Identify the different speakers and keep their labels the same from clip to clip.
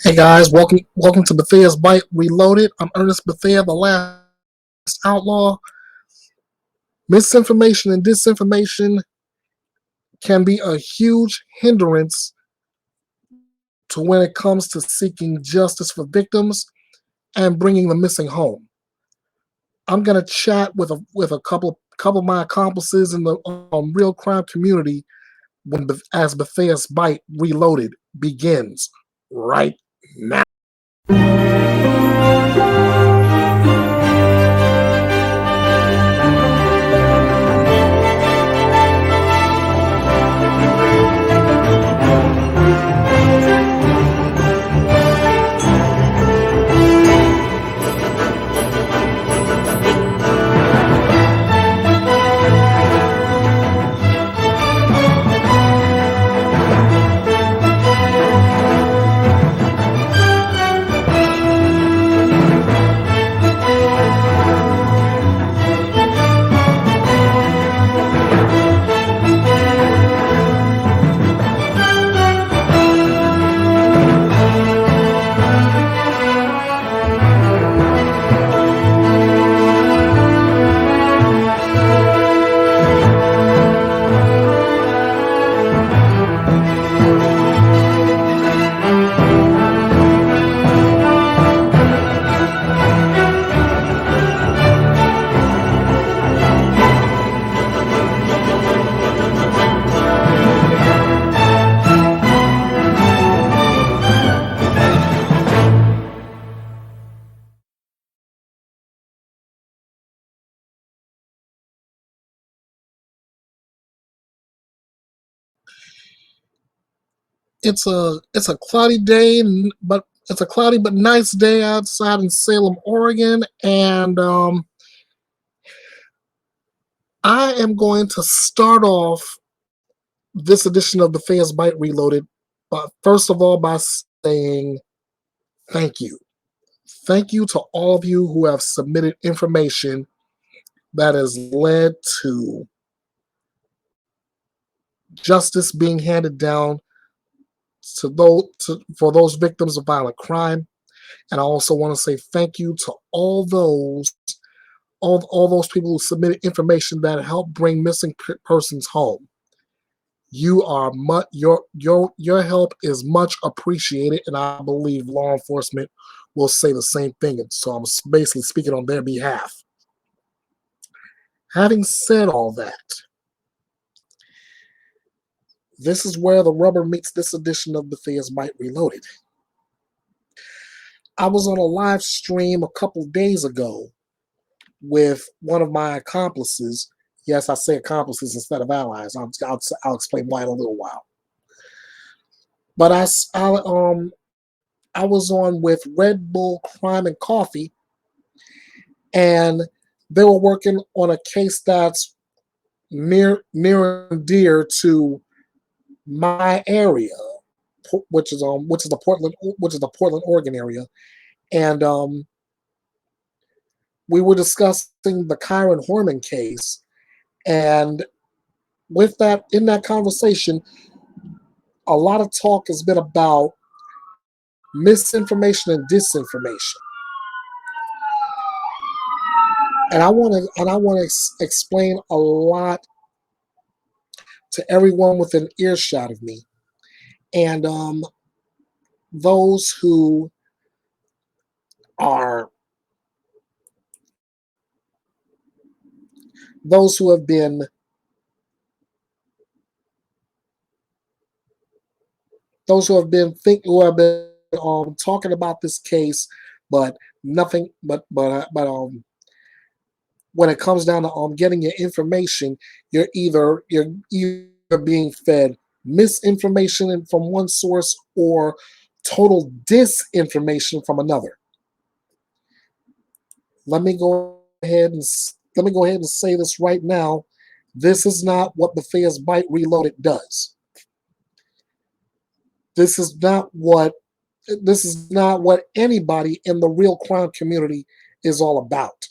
Speaker 1: Hey guys, welcome to Bethea's Byte Reloaded. I'm Ernest Bethea, the last outlaw. Misinformation and disinformation can be a huge hindrance to when it comes to seeking justice for victims and bringing the missing home. I'm gonna chat with a couple of my accomplices in the real crime community when as Bethea's Byte Reloaded begins right now. It's a cloudy day, but it's a cloudy but nice day outside in Salem, Oregon, and I am going to start off this edition of the Fans Bite Reloaded, but first of all by saying thank you. Thank you to all of you who have submitted information that has led to justice being handed down for those victims of violent crime. And I also want to say thank you to all those people who submitted information that helped bring missing persons home. You are your help is much appreciated, and I believe law enforcement will say the same thing. And so I'm basically speaking on their behalf. Having said all that, this is where the rubber meets this edition of Bethea's Byte Reloaded. I was on a live stream a couple days ago with one of my accomplices. Yes, I say accomplices instead of allies. I'll explain why in a little while. But I was on with Red Bull Crime and Coffee, and they were working on a case that's near and dear to my area, which is the Portland, Oregon area, and we were discussing the Kyron Horman case, and with that in that conversation, a lot of talk has been about misinformation and disinformation, and I want to explain a lot to everyone within earshot of me, and those who are those who have been talking about this case, but nothing but when it comes down to getting your information, you're either being fed misinformation from one source or total disinformation from another. Let me go ahead and say this right now. This is not what Bethea's Byte Reloaded does. This is not what anybody in the real crime community is all about.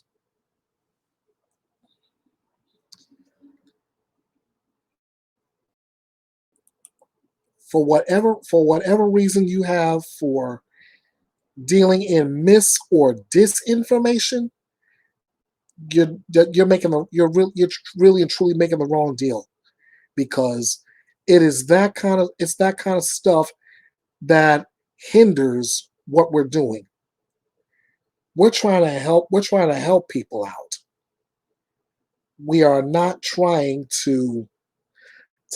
Speaker 1: For whatever reason you have for dealing in mis or disinformation, you're really and truly making the wrong deal, because it's that kind of stuff that hinders what we're doing. We're trying to help people out. We are not trying to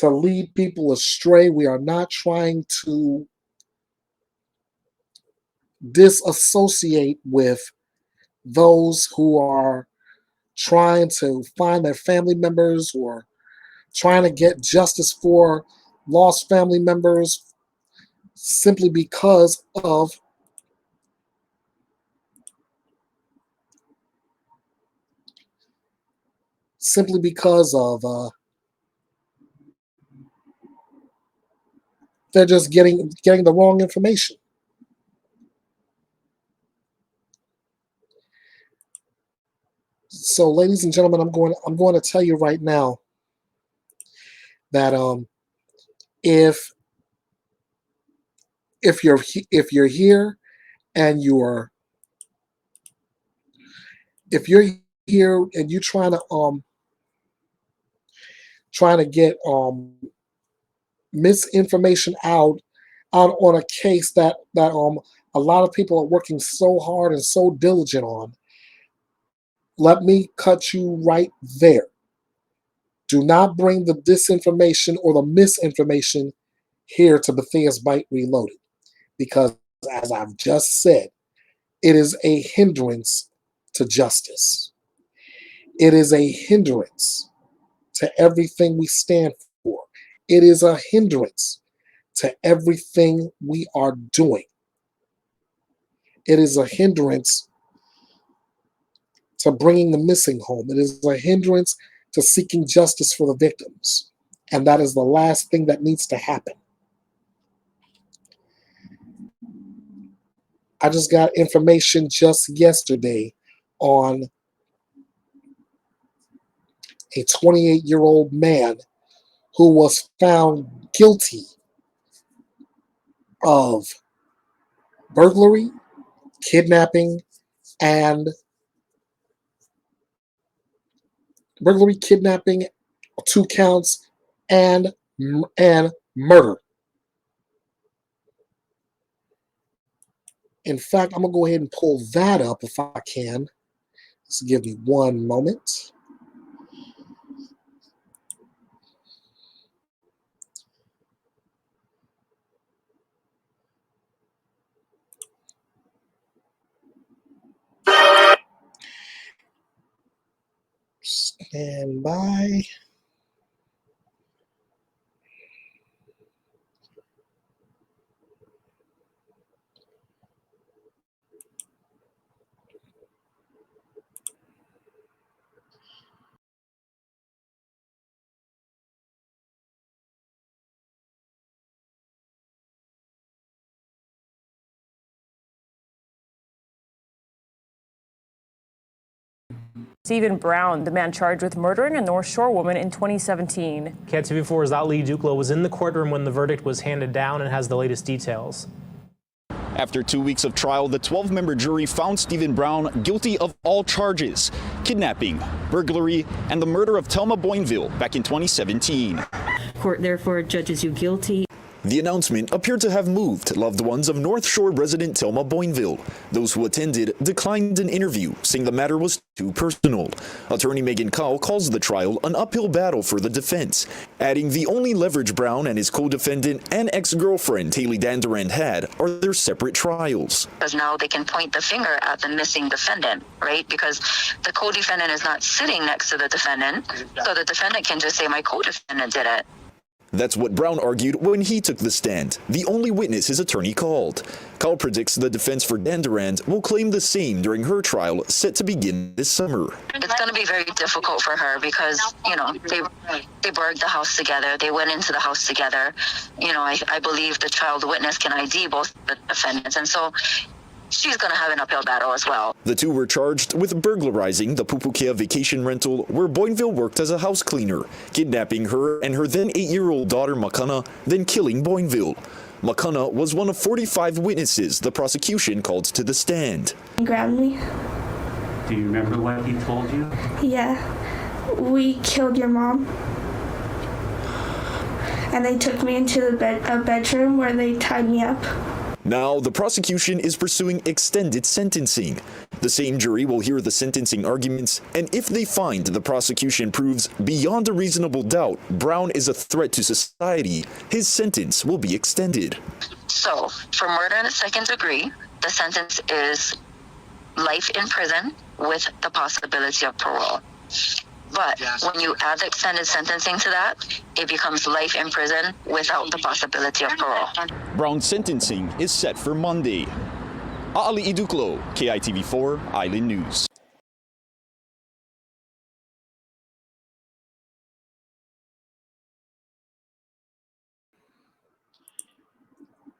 Speaker 1: lead people astray. We are not trying to disassociate with those who are trying to find their family members, or trying to get justice for lost family members, simply because of simply because of they're just getting the wrong information. So, ladies and gentlemen, I'm going to tell you right now that if if you're here and if you're here and you're trying to get misinformation out on a case that a lot of people are working so hard and so diligent on, let me cut you right there. Do not bring the disinformation or the misinformation here to Bethea's Byte Reloaded, because, as I've just said, it is a hindrance to justice. It is a hindrance to everything we stand for. It is a hindrance to everything we are doing. It is a hindrance to bringing the missing home. It is a hindrance to seeking justice for the victims. And that is the last thing that needs to happen. I just got information just yesterday on a 28-year-old man who was found guilty of burglary, kidnapping, and 2 counts, and murder. In fact, I'm gonna go ahead and pull that up if I can. Just give me one moment. Stand by.
Speaker 2: Stephen Brown, the man charged with murdering a North Shore woman in 2017.
Speaker 3: KTV4's Ali Dukla was in the courtroom when the verdict was handed down and has the latest details.
Speaker 4: After 2 weeks of trial, the 12-member jury found Stephen Brown guilty of all charges: kidnapping, burglary, and the murder of Thelma Boinville back in 2017.
Speaker 5: Court therefore judges you guilty.
Speaker 4: The announcement appeared to have moved loved ones of North Shore resident Thelma Boinville. Those who attended declined an interview, saying the matter was too personal. Attorney Megan Cowell calls the trial an uphill battle for the defense, adding the only leverage Brown and his co-defendant and ex-girlfriend Haley Dandurand had are their separate trials.
Speaker 6: Because now they can point the finger at the missing defendant, right? Because the co-defendant is not sitting next to the defendant, so the defendant can just say, my co-defendant did it.
Speaker 4: That's what Brown argued when he took the stand, the only witness his attorney called. Cowell predicts the defense for Dandurand will claim the same during her trial set to begin this summer.
Speaker 6: It's going to be very difficult for her because, they burgled the house together. They went into the house together. I believe the child witness can ID both the defendants. And so she's going to have an uphill battle as well.
Speaker 4: The two were charged with burglarizing the Pupukea vacation rental where Boinville worked as a house cleaner, kidnapping her and her then 8-year-old daughter Makana, then killing Boinville. Makana was one of 45 witnesses the prosecution called to the stand.
Speaker 7: He grabbed me.
Speaker 8: Do you remember what he told you?
Speaker 7: Yeah. We killed your mom. And they took me into a bedroom where they tied me up.
Speaker 4: Now, the prosecution is pursuing extended sentencing. The same jury will hear the sentencing arguments, and if they find the prosecution proves beyond a reasonable doubt Brown is a threat to society, his sentence will be extended.
Speaker 6: So, for murder in the second degree, the sentence is life in prison with the possibility of parole. But when you add the extended sentencing to that, it becomes life in prison without the possibility of parole.
Speaker 4: Brown's sentencing is set for Monday. Aali Iduklo, KITV4 Island News.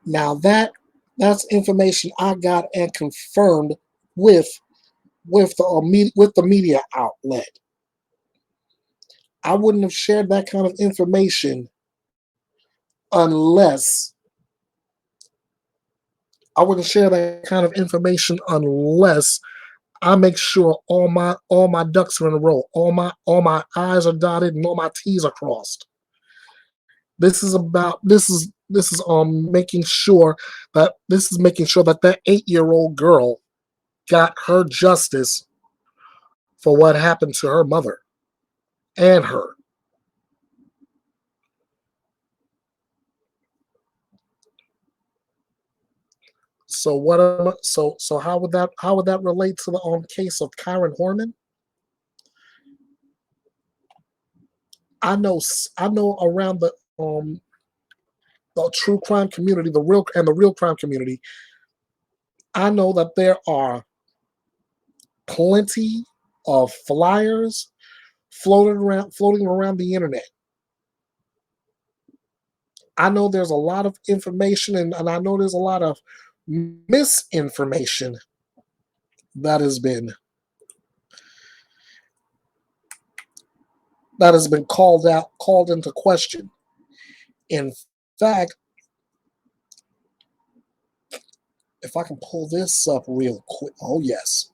Speaker 1: Now that's information I got and confirmed with the media outlet. I wouldn't have shared that kind of information unless I make sure all my ducks are in a row, all my I's are dotted and all my T's are crossed. This is making sure that that 8-year-old girl got her justice for what happened to her mother and her. So how would that relate to the case of Kyron Horman? I know around the true crime community, the real crime community, I know that there are plenty of flyers floating around the internet. I know there's a lot of information and I know there's a lot of misinformation that has been called into question. In fact, if I can pull this up real quick, oh yes.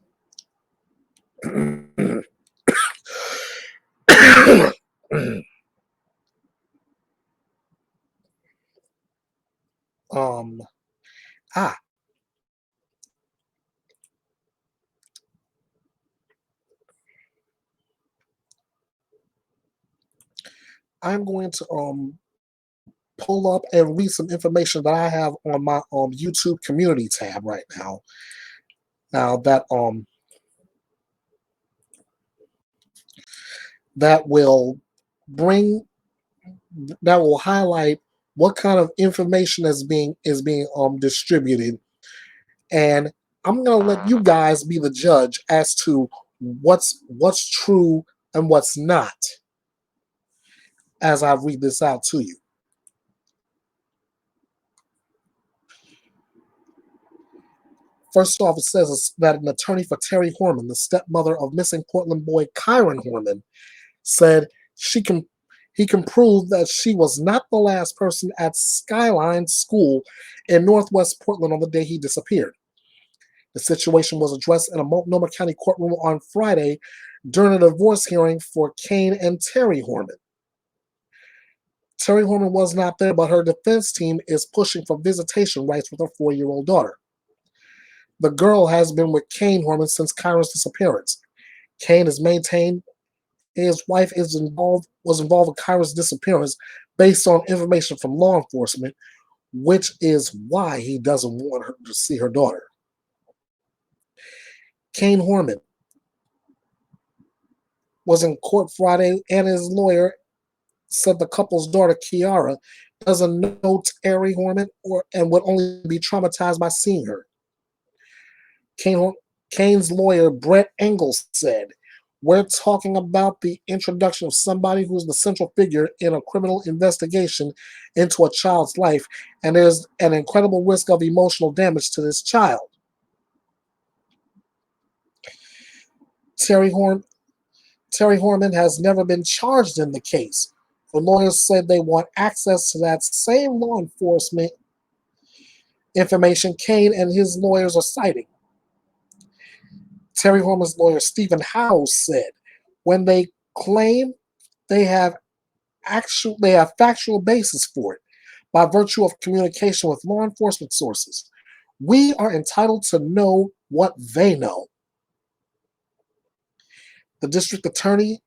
Speaker 1: I'm going to pull up and read some information that I have on my YouTube community tab right now. Now that will highlight what kind of information is being distributed, and I'm gonna let you guys be the judge as to what's true and what's not as I read this out to you. First off, it says that an attorney for Terry Horman, the stepmother of missing Portland boy Kyron Horman, said he can prove that she was not the last person at Skyline School in Northwest Portland on the day he disappeared. The situation was addressed in a Multnomah County courtroom on Friday during a divorce hearing for Kane and Terry Horman. Terry Horman was not there, but her defense team is pushing for visitation rights with her 4-year-old daughter. The girl has been with Kane Horman since Kyron's disappearance. Kane has maintained his wife was involved with Kyron's disappearance based on information from law enforcement, which is why he doesn't want her to see her daughter. Kane Horman was in court Friday, and his lawyer said the couple's daughter, Kiara, doesn't know Terry Horman and would only be traumatized by seeing her. Kane's lawyer, Brett Engels, said, "We're talking about the introduction of somebody who's the central figure in a criminal investigation into a child's life, and there's an incredible risk of emotional damage to this child." Terry Horman has never been charged in the case. The lawyers said they want access to that same law enforcement information Kane and his lawyers are citing. Terry Horman's lawyer, Stephen Howes, said when they claim they have factual basis for it by virtue of communication with law enforcement sources. We are entitled to know what they know. The district attorney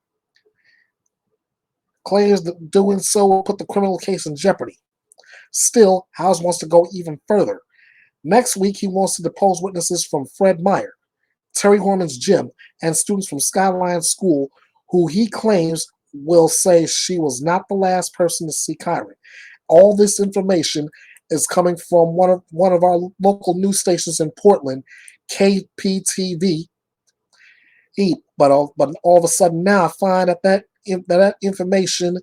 Speaker 1: claims that doing so will put the criminal case in jeopardy. Still, Howes wants to go even further. Next week, he wants to depose witnesses from Fred Meyer, Terry Horman's gym, and students from Skyline School who he claims will say she was not the last person to see Kyron. All this information is coming from one of our local news stations in Portland, KPTV. But all of a sudden now I find that information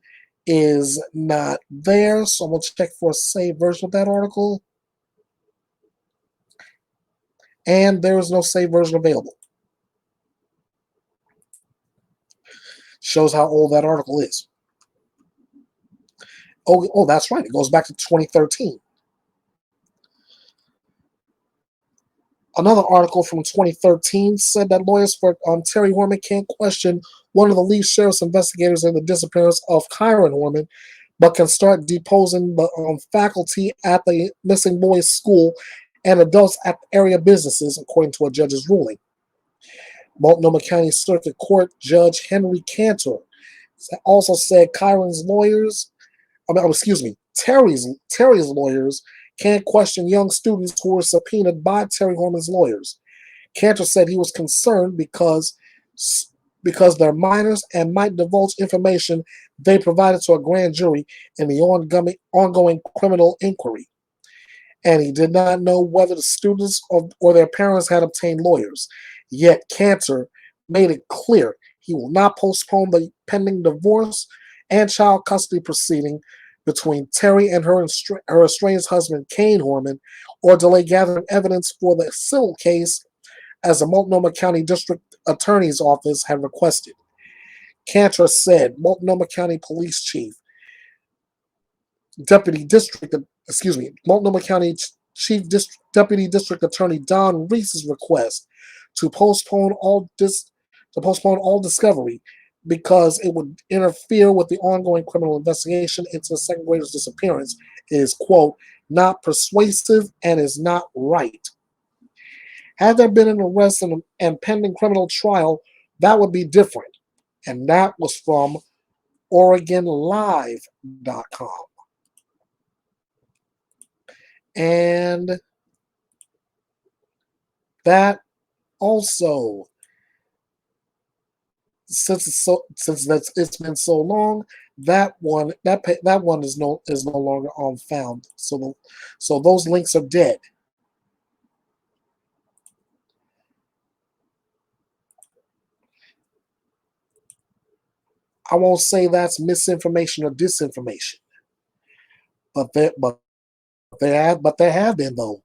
Speaker 1: is not there. So I'm going to check for a saved version of that article. And there is no saved version available. Shows how old that article is. Oh, that's right. It goes back to 2013. Another article from 2013 said that lawyers for Terry Horman can't question one of the lead sheriff's investigators in the disappearance of Kyron Horman, but can start deposing the faculty at the missing boys' school and adults at area businesses, according to a judge's ruling. Multnomah County Circuit Court Judge Henry Cantor also said Kyron's lawyers, Terry's lawyers can't question young students who were subpoenaed by Terry Horman's lawyers. Cantor said he was concerned because they're minors and might divulge information they provided to a grand jury in the ongoing criminal inquiry. And he did not know whether the students or their parents had obtained lawyers. Yet Cantor made it clear he will not postpone the pending divorce and child custody proceeding between Terry and her estranged husband, Kane Horman, or delay gathering evidence for the civil case as the Multnomah County District Attorney's Office had requested. Cantor said Multnomah County Police Chief, Multnomah County Deputy District Attorney Don Reese's request to postpone all discovery because it would interfere with the ongoing criminal investigation into the second grader's disappearance is, quote, not persuasive and is not right. Had there been an arrest and pending criminal trial, that would be different. And that was from OregonLive.com. And that also, since it's been so long, that one is no longer found. So those links are dead. I won't say that's misinformation or disinformation, but there have been though.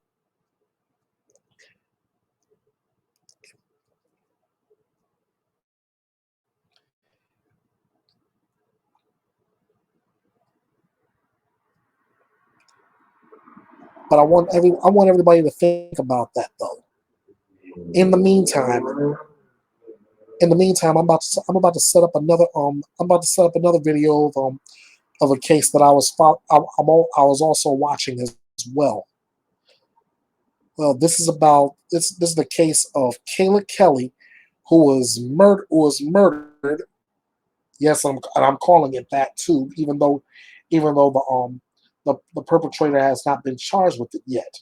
Speaker 1: But I want everybody to think about that though. In the meantime, I'm about to set up another video of a case that I was also watching as well. Well, this is the case of Kayla Kelly, who was murdered. Yes, I'm calling it that too, even though the perpetrator has not been charged with it yet.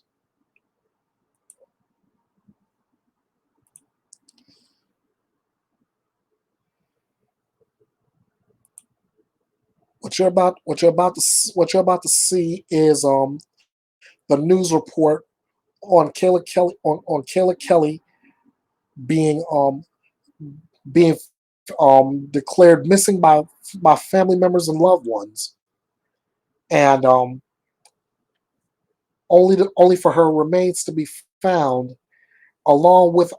Speaker 1: What you're about to see is the news report on Kayla Kelly being declared missing by family members and loved ones, and only for her remains to be found along with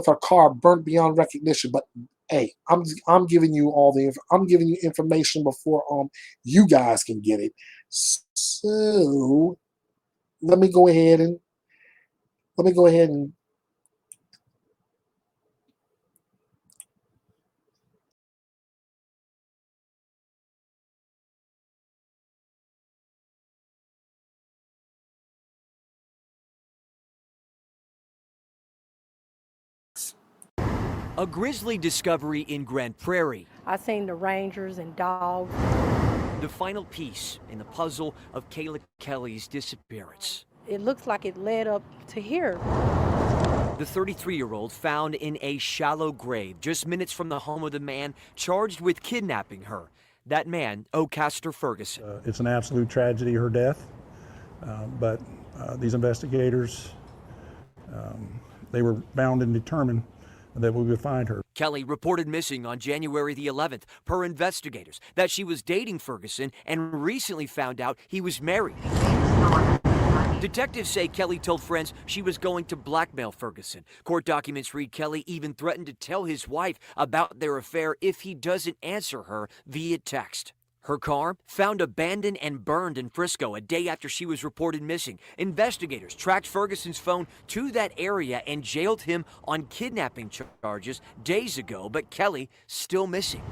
Speaker 1: her car burnt beyond recognition. But hey, I'm giving you I'm giving you information before you guys can get it. So let me go ahead and
Speaker 9: A grisly discovery in Grand Prairie.
Speaker 10: I seen the rangers and dogs.
Speaker 9: The final piece in the puzzle of Kayla Kelly's disappearance.
Speaker 10: It looks like it led up to here.
Speaker 9: The 33-year-old found in a shallow grave just minutes from the home of the man charged with kidnapping her. That man, O'Caster Ferguson.
Speaker 11: It's an absolute tragedy, her death, but these investigators, they were bound and determined that we would find her.
Speaker 9: Kelly reported missing on January the 11th per investigators, that she was dating Ferguson and recently found out he was married. Detectives say Kelly told friends she was going to blackmail Ferguson. Court documents read Kelly even threatened to tell his wife about their affair if he doesn't answer her via text. Her car found abandoned and burned in Frisco a day after she was reported missing. Investigators tracked Ferguson's phone to that area and jailed him on kidnapping charges days ago, but Kelly still missing.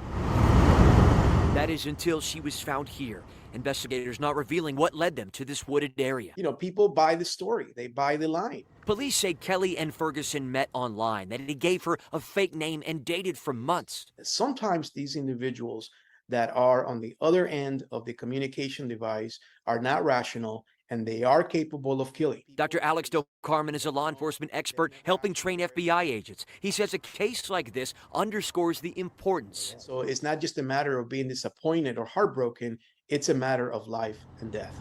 Speaker 9: That is until she was found here. Investigators not revealing what led them to this wooded area.
Speaker 12: You know, people buy the story. They buy the line.
Speaker 9: Police say Kelly and Ferguson met online, that he gave her a fake name and dated for months.
Speaker 12: Sometimes these individuals that are on the other end of the communication device are not rational, and they are capable of killing.
Speaker 9: Dr. Alex Del Carmen is a law enforcement expert helping train FBI agents. He says a case like this underscores the importance.
Speaker 12: So it's not just a matter of being disappointed or heartbroken, it's a matter of life and death.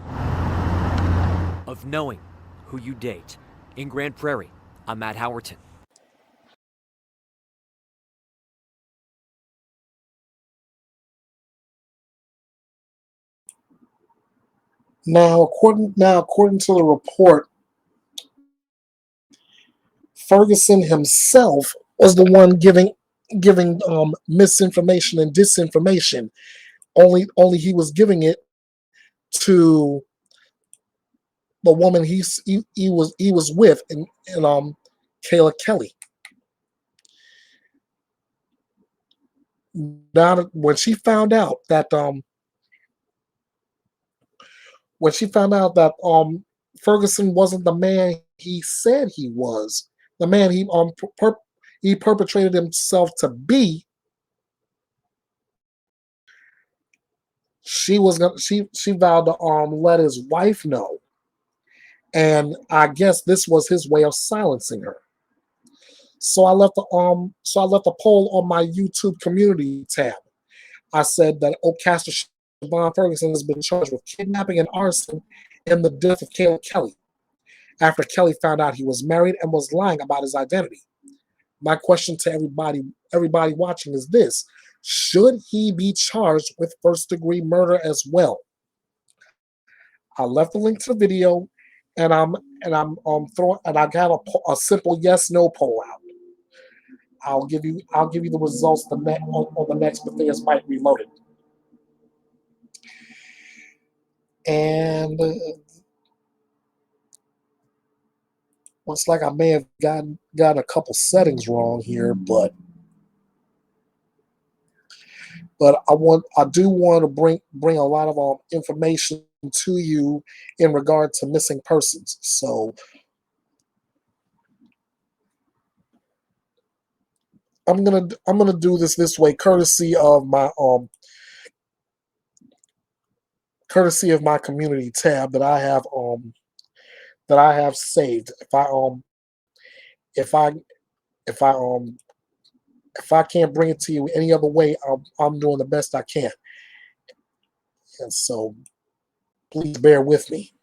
Speaker 9: Of knowing who you date. In Grand Prairie, I'm Matt Howerton.
Speaker 1: Now, according to the report, Ferguson himself was the one giving misinformation and disinformation. Only he was giving it to the woman he was with, and Kayla Kelly. Now, when she found out that Ferguson wasn't the man he said he was, the man he perpetrated himself to be, she vowed to let his wife know, and I guess this was his way of silencing her. So I left a poll on my YouTube community tab. I said that O'Caster Siobhan Ferguson has been charged with kidnapping and arson in the death of Kayla Kelly, after Kelly found out he was married and was lying about his identity. My question to everybody watching is this: should he be charged with first-degree murder as well? I left the link to the video, and I got a simple yes/no poll out. I'll give you the results on the next Bethea's Byte Reloaded. And looks like I may have gotten a couple settings wrong here, but I do want to bring a lot of information to you in regard to missing persons. So I'm gonna do this way, courtesy of my community tab that I have saved. If I can't bring it to you any other way, I'm doing the best I can. And so please bear with me.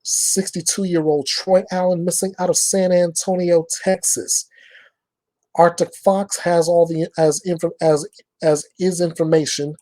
Speaker 1: 62-year-old Troy Allen missing out of San Antonio, Texas. Arctic Fox has all the as is information.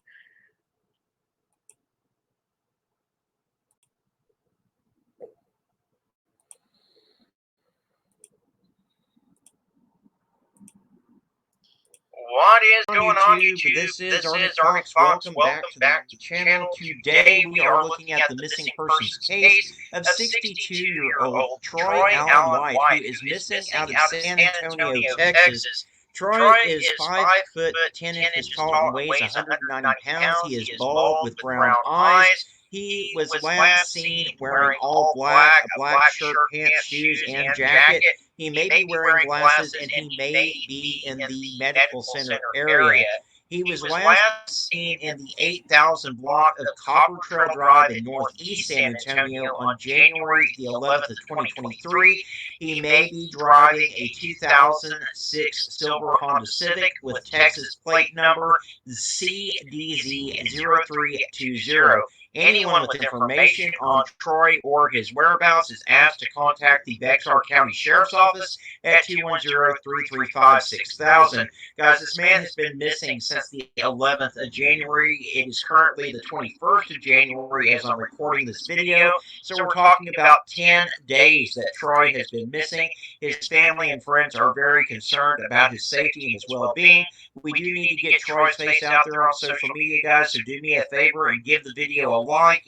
Speaker 13: What is going on YouTube? This is Arctic Fox. Welcome back to the channel. Today we are looking at the missing persons case of 62-year-old Troy Allen White, who is missing out of San Antonio, Texas. Troy is 5 foot 10 inches tall and weighs 190 pounds. He is bald with brown eyes. He was last seen wearing all black, a black shirt, pants, shoes, and jacket. He may be wearing glasses, and he may be in the medical center area. He was last seen in the 8,000 block of Copper Trail Drive in northeast San Antonio on January the 11th of 2023. He may be driving a 2006 silver Honda Civic with Texas plate number CDZ0320. Anyone with information on Troy or his whereabouts is asked to contact the Bexar County Sheriff's Office at 210-335-6000. Guys, this man has been missing since the 11th of January. It is currently the 21st of January as I'm recording this video. So we're talking about 10 days that Troy has been missing. His family and friends are very concerned about his safety and his well-being. We do need to get Troy's face out there on social media, guys, so do me a favor and give the video a like.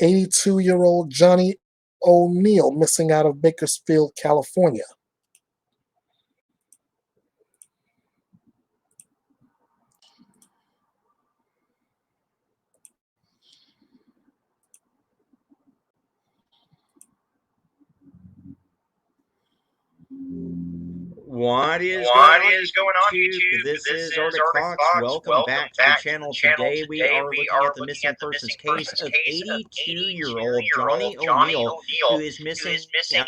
Speaker 1: 82-year-old Johnny O'Neill missing out of Bakersfield, California.
Speaker 13: What is going on YouTube? This is Arctic Fox. Welcome back to the channel. Today we are looking at the missing persons case of 82-year-old Johnny O'Neill, who is missing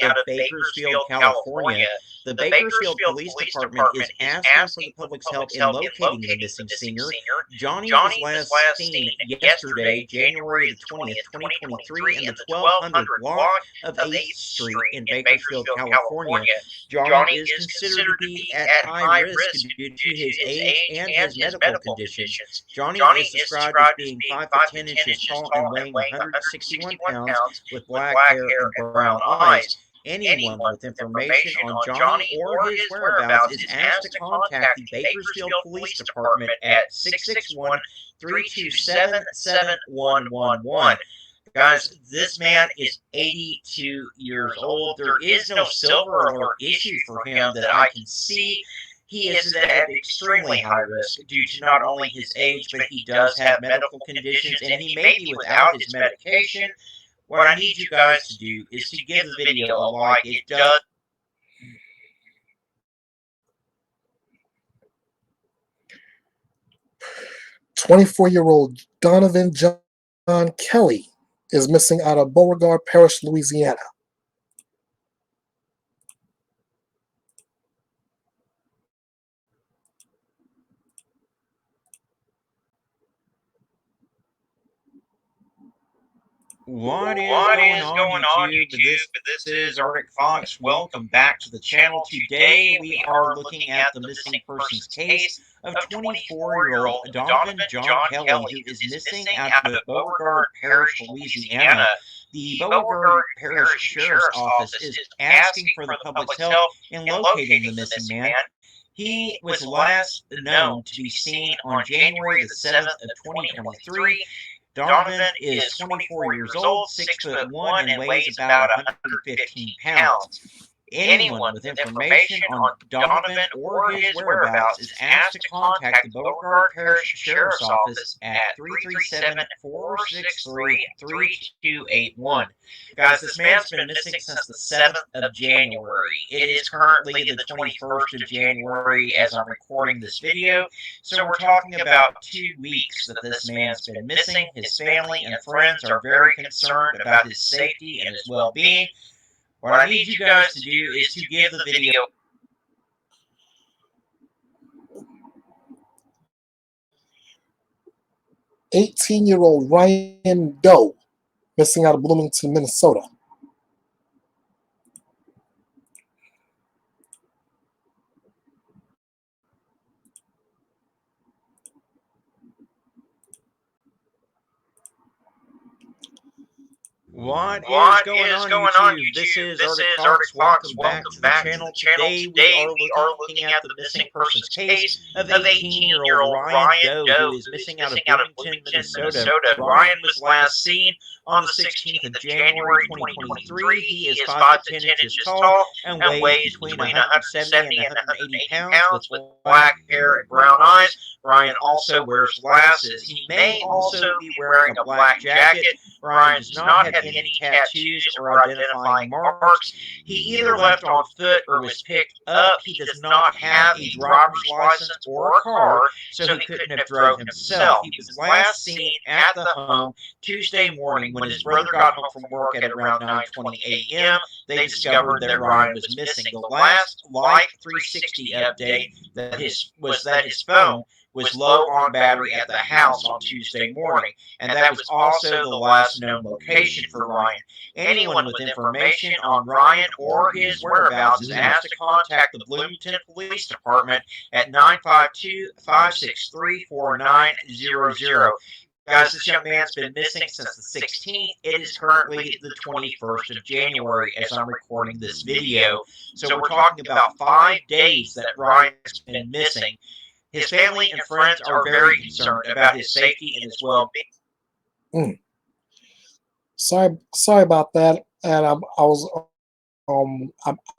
Speaker 13: out of Bakersfield, California. The Bakersfield Police Department is asking for the public's help in locating the missing senior. Johnny was last seen yesterday, January the 20th, 2023, in the 1200 block of 8th Street in Bakersfield, California. Johnny is considered to be at high risk due to his age and his medical conditions. Johnny is described as being 5 foot 10 inches tall and weighing 161 pounds with black hair and brown eyes. Anyone with information on Johnny or his whereabouts is asked to contact the Bakersfield Police Department at 661-327-7111. Guys, this man is 82 years old. There is no silver alert issue for him that I can see. He is at extremely high risk due to not only his age, but he does have medical conditions, and he may be without his medication. What I need you guys to do is to give the video a like. It does.
Speaker 1: 24-year-old Donovan John Kelly is missing out of Beauregard Parish, Louisiana.
Speaker 13: What is going on YouTube? This is Arctic Fox. Welcome back to the channel. Today we are looking at the missing persons case of 24-year-old Donovan John Kelly, who is missing out of Beauregard Parish, Louisiana. The Beauregard Parish Sheriff's Office is asking for the public's help in locating the missing man. He was last known to be seen on January the 7th of 2023. Donovan is 24 years old, 6'1", and weighs about 115 pounds. Anyone with information on Donovan or his whereabouts is asked to contact the Beauregard Parish Sheriff's Office at 337-463-3281. Guys, this man's been missing since the 7th of January. It is currently the 21st of January as I'm recording this video. So we're talking about 2 weeks that this man's been missing. His family and friends are very concerned about his safety and his well-being. What I need you guys to do is to give the video
Speaker 1: 18-year-old Ryan Doe missing out of Bloomington, Minnesota.
Speaker 13: What is going on, YouTube? This is Arctic Fox. Welcome back to the channel. Today we are looking at the missing persons case of 18-year-old Ryan Doe, who is missing out of Bloomington, Minnesota. Ryan was last seen on the 16th of January, 2023. He is 5 to 10 inches tall and weighs between 170 and 180 pounds with black hair and brown eyes. Ryan also wears glasses. He may also be wearing a black jacket. Ryan does not have any tattoos or identifying marks. He either left on foot or was picked up. He does not have a driver's license or a car, so he couldn't have drove himself. He was last seen at the home Tuesday morning when his brother got home from work at around 9:20 a.m. They discovered that Ryan was missing. The last Life 360 update that his phone was low on battery at the house on Tuesday morning, and that was also the last known location for Ryan. Anyone with information on Ryan or his whereabouts is asked to contact the Bloomington Police Department at 952-563-4900. Guys, this young man's been missing since the 16th. It is currently the 21st of January as I'm recording this video. So we're talking about 5 days that Ryan's been missing. His family and friends are very concerned about his safety and his well-being.
Speaker 1: Sorry about that. And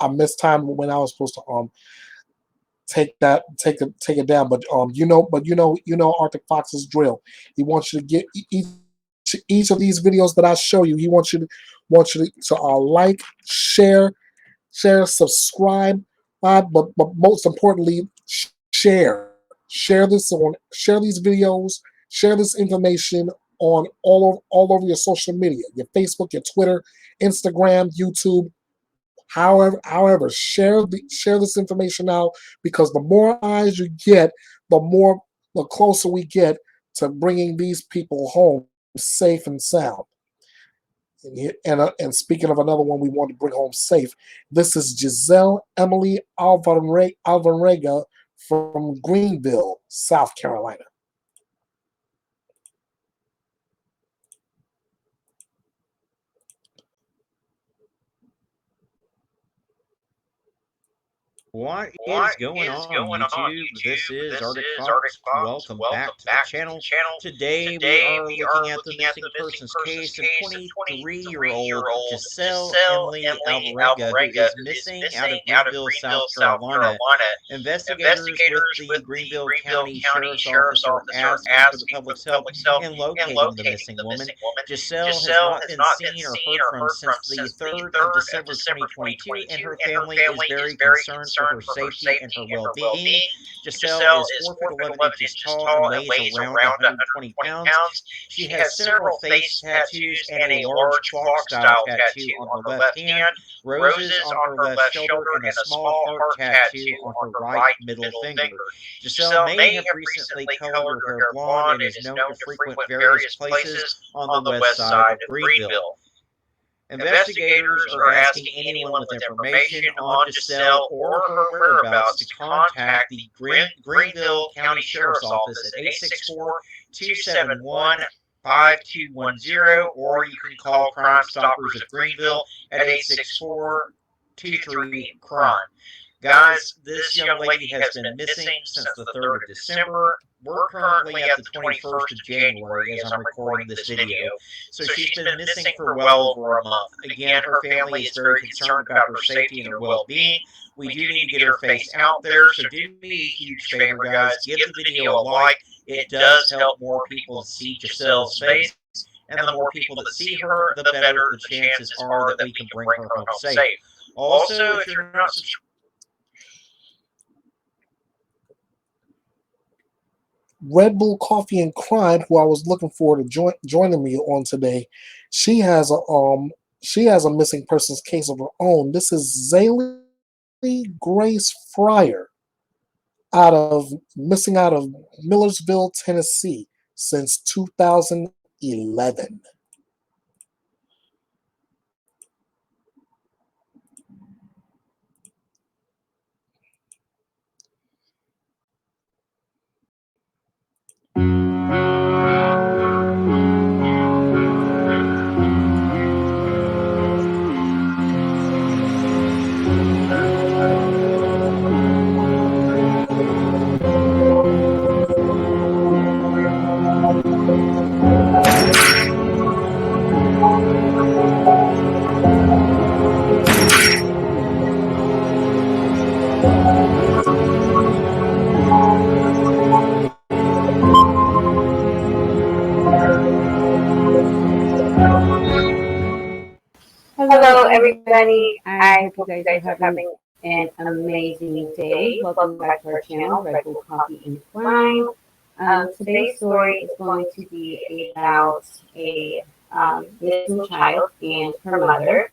Speaker 1: I missed time when I was supposed to take it down. But you know Arctic Fox's drill. He wants you to get each of these videos that I show you. He wants you to like, share, subscribe, but most importantly, share. Share these videos, share this information on all over your social media, your Facebook, your Twitter, Instagram, YouTube. However, share this information out, because the more eyes you get, the closer we get to bringing these people home safe and sound. And speaking of another one we want to bring home safe, this is Giselle Emily Alvarenga from Greenville, South Carolina.
Speaker 13: What is going on, YouTube? This is Arctic Fox. Welcome back to the channel. Today we are looking at the missing persons case of 23-year-old Giselle Emily Alvarenga, who is missing out of Greenville, South Carolina. Investigators with the Greenville County Sheriff's Office are asking for the public's help in locating the missing woman. Giselle has not been seen or heard from since the 3rd of December 2022, and her family is very concerned for her safety and her well-being. Giselle is 4 foot 11 inches tall and weighs around 120 pounds. She has several face tattoos and a large clock-style tattoo on her left hand, roses on her left shoulder, and a small heart tattoo on her right middle finger. Giselle may have recently colored her hair blonde and is known to frequent various places on the west side of Greenville. Investigators are asking anyone with information on Giselle or her whereabouts to contact the Greenville County Sheriff's Office at 864-271-5210, or you can call Crime Stoppers of Greenville at 864-23-CRIME. Guys, this young lady has been missing since the 3rd of December. We're currently at the 21st of January as I'm recording this video. So she's been missing for well over a month. Again, her family is very concerned about her safety and her well-being. We do need to get her face out there, so do me a huge favor, guys. Give the video a like. It does help more people see Giselle's face. And the more people that see her, the better the chances are that we can bring her home safe. Also, if you're not subscribed,
Speaker 1: Red Bull Coffee and Crime, who I was looking forward to joining me on today, she has a missing persons case of her own. This is Zaylee Grace Fryer, missing out of Millersville, Tennessee, since 2011.
Speaker 14: everybody. I hope you guys are having an amazing day. Welcome back to our channel, Red Bull Coffee and Wine. Today's story is going to be about a missing child and her mother.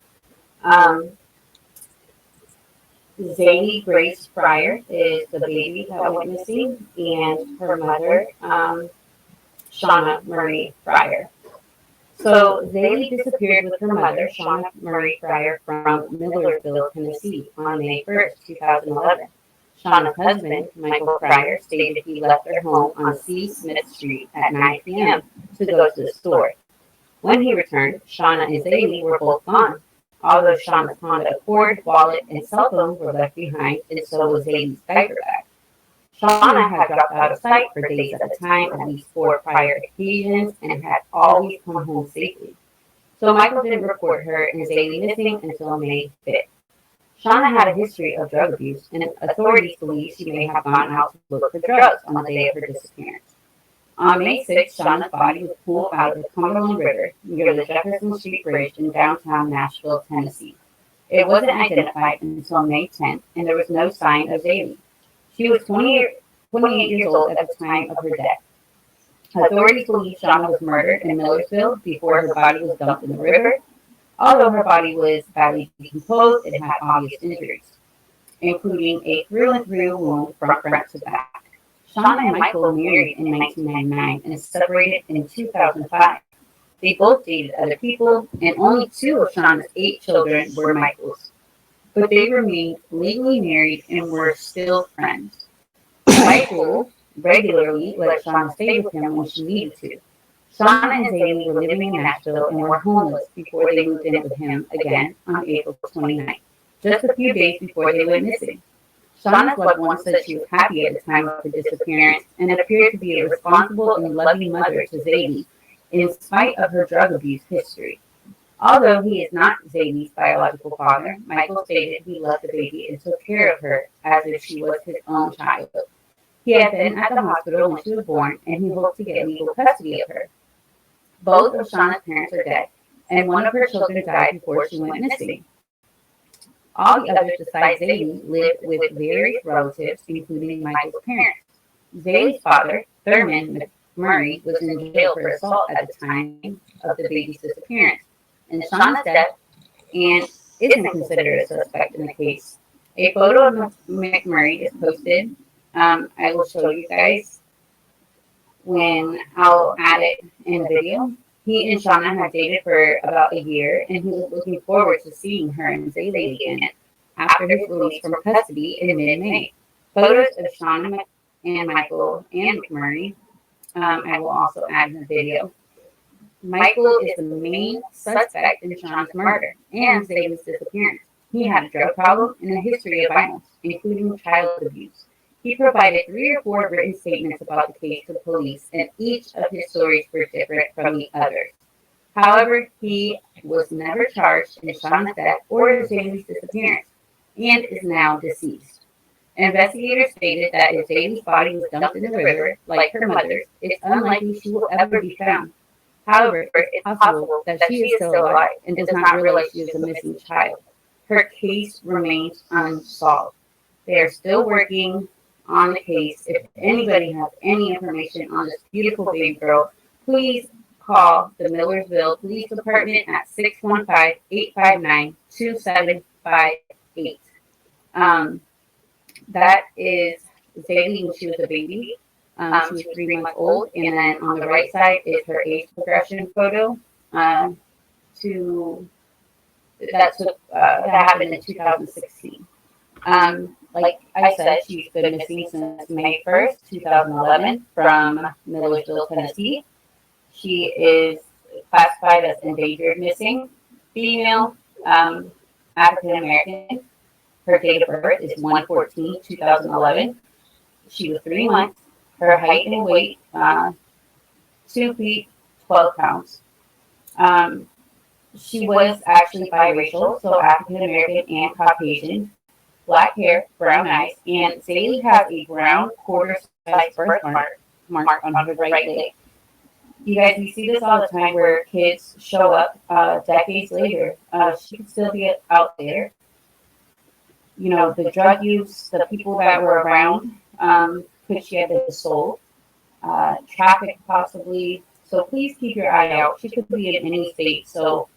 Speaker 14: Zadie Grace Fryer is the baby that went missing, and her mother, Shauna Marie Fryer. So Zadie disappeared with her mother, Shauna Marie Fryer, from Millersville, Tennessee on May 1st, 2011. Shauna's husband, Michael Fryer, stated he left their home on C. Smith Street at 9 p.m. to go to the store. When he returned, Shauna and Zadie were both gone. Although Shauna's Honda Accord, wallet, and cell phone were left behind, and so was Zadie's diaper bag. Shauna had dropped out of sight for days at a time, at least 4 prior occasions, and had always come home safely. So Michael didn't report her and Zadie missing until May 5th. Shauna had a history of drug abuse, and authorities believe she may have gone out to look for drugs on the day of her disappearance. On May 6th, Shauna's body was pulled out of the Cumberland River near the Jefferson Street Bridge in downtown Nashville, Tennessee. It wasn't identified until May 10th, and there was no sign of Zadie. She was 28 years old at the time of her death. Authorities believe Shauna was murdered in Millersville before her body was dumped in the river, although her body was badly decomposed and had obvious injuries, including a through-and-through wound from front to back. Shauna and Michael married in 1999 and separated in 2005. They both dated other people, and only 2 of Shauna's 8 children were Michael's. But they remained legally married and were still friends. Michael regularly let Shauna stay with him when she needed to. Shauna and Zadie were living in Nashville and were homeless before they moved in with him again on April 29th, just a few days before they went missing. Shauna's loved one said she was happy at the time of her disappearance and appeared to be a responsible and loving mother to Zadie, in spite of her drug abuse history. Although he is not Zadie's biological father, Michael stated he loved the baby and took care of her as if she was his own child. He had been at the hospital when she was born, and he hoped to get legal custody of her. Both of Shauna's parents are dead, and one of her children died before she went missing. All the others besides Zadie lived with various relatives, including Michael's parents. Zadie's father, Thurman McMurray, was in jail for assault at the time of the baby's disappearance, and Shauna's death, and isn't considered a suspect in the case. A photo of McMurray is posted. I will show you guys when I'll add it in the video. He and Shauna had dated for about a year, and he was looking forward to seeing her and Zadie again after his release from custody in mid-May. Photos of Shauna and Michael and McMurray I will also add in the video. Michael is the main suspect in Shauna's murder and Zadie's disappearance. He had a drug problem and a history of violence, including child abuse. He provided 3 or 4 written statements about the case to police, and each of his stories were different from the others. However, he was never charged in Shauna's death or Zadie's disappearance, and is now deceased. Investigators stated that if Zadie's body was dumped in the river, like her mother's, it's unlikely she will ever be found. However, it's possible that she is still alive and does not realize she is a missing child. Her case remains unsolved. They are still working on the case. If anybody has any information on this beautiful baby girl, please call the Millersville Police Department at 615-859-2758. That is Zadie when she was a baby. She was 3 months old, and then on the right side is her age progression photo. That happened in 2016. Like I said, she's been missing since May 1st, 2011, from Millersville, Tennessee. She is classified as endangered missing, female, African American. Her date of birth is 1/14/2011. She was 3 months. Her height and weight, 2 feet, 12 pounds. She was actually biracial, so African American and Caucasian. Black hair, brown eyes, and Zadie has a brown quarter-size birthmark on her right leg. You guys, we see this all the time where kids show up decades later. She could still be out there. You know, the drug use, the people that were around, could she have been sold? Traffic possibly. So please keep your eye out. She could be in any state. So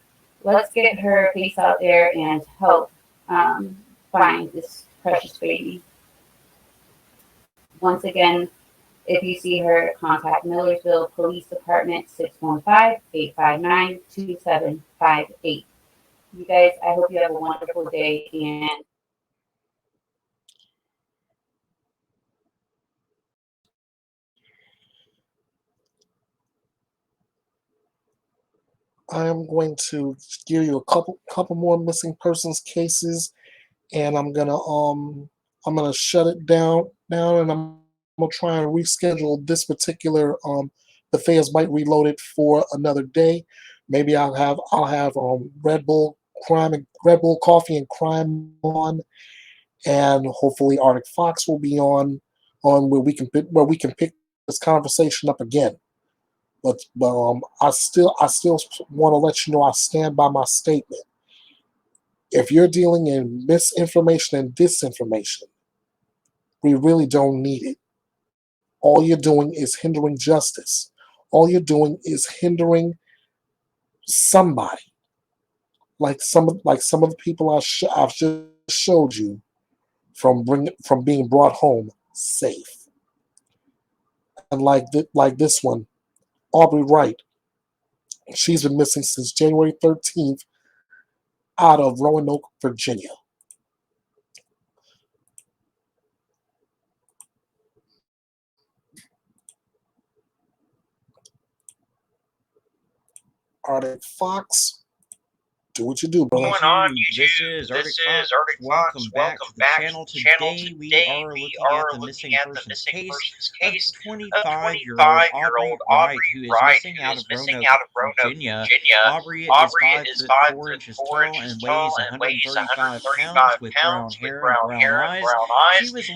Speaker 14: let's get her face out there and help find this precious baby. Once again, if you see her, contact Millersville Police Department 615-859-2758. You guys, I hope you have a wonderful day, and
Speaker 1: I am going to give you a couple more missing persons cases, and I'm gonna shut it down, and I'm gonna try and reschedule this particular Bethea's Byte Reloaded for another day. Maybe I'll have Red Bull Coffee and Crime on, and hopefully Arctic Fox will be on where we can pick this conversation up again. But I still want to let you know I stand by my statement. If you're dealing in misinformation and disinformation, we really don't need it. All you're doing is hindering justice. All you're doing is hindering somebody, like some of the people I've just showed you from being brought home safe. And like this one, Aubrey Wright, she's been missing since January 13th out of Roanoke, Virginia. Arctic Fox, do what you do, brother.
Speaker 13: Going on YouTube? This is Arctic Fox. Welcome back to the channel. Today we are looking at the missing persons case of 25-year-old Aubrey Wright, who is missing out of Roanoke, Virginia. Aubrey is 5'4" tall and weighs 135 pounds with brown hair and brown eyes. She was